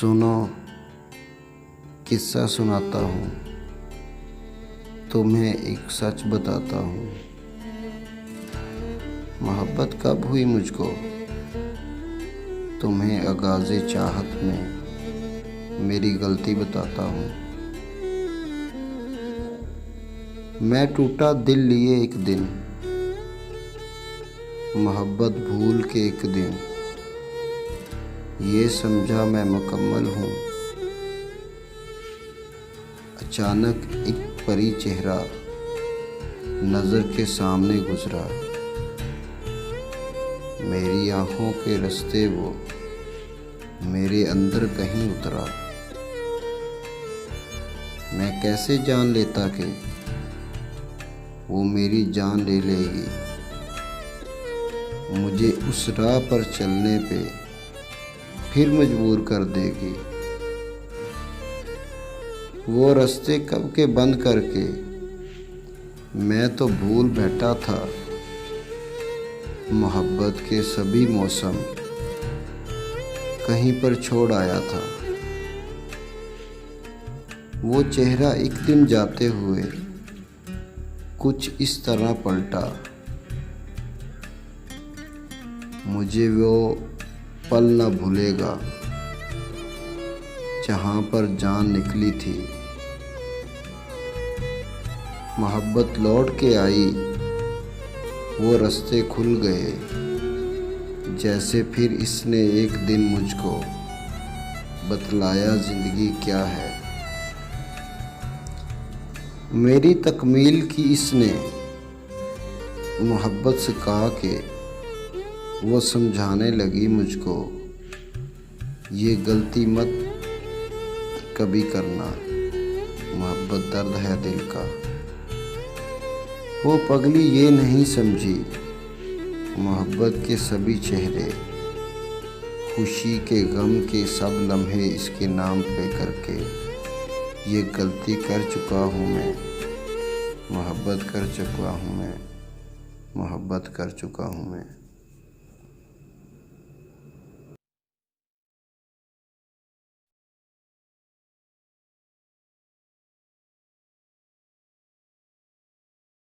सुनो, किस्सा सुनाता हूँ, तुम्हें एक सच बताता हूँ। मोहब्बत कब हुई मुझको, तुम्हें आगाज़े चाहत में मेरी गलती बताता हूँ। मैं टूटा दिल लिए एक दिन, मोहब्बत भूल के एक दिन, ये समझा मैं मुकम्मल हूँ। अचानक एक परी चेहरा नज़र के सामने गुजरा, मेरी आँखों के रास्ते वो मेरे अंदर कहीं उतरा। मैं कैसे जान लेता कि वो मेरी जान ले लेगी, मुझे उस राह पर चलने पे फिर मजबूर कर देगी। वो रास्ते कब के बंद करके मैं तो भूल बैठा था, मोहब्बत के सभी मौसम कहीं पर छोड़ आया था। वो चेहरा एक दिन जाते हुए कुछ इस तरह पलटा, मुझे वो पल न भूलेगा जहाँ पर जान निकली थी। मोहब्बत लौट के आई, वो रास्ते खुल गए, जैसे फिर इसने एक दिन मुझको बतलाया ज़िंदगी क्या है। मेरी तकमील की इसने मोहब्बत से कहा कि वो समझाने लगी मुझको, ये गलती मत कभी करना, मोहब्बत दर्द है दिल का। वो पगली ये नहीं समझी, मोहब्बत के सभी चेहरे, खुशी के गम के सब लम्हे इसके नाम पे करके, ये गलती कर चुका हूँ मैं, मोहब्बत कर चुका हूँ मैं, मोहब्बत कर चुका हूँ मैं।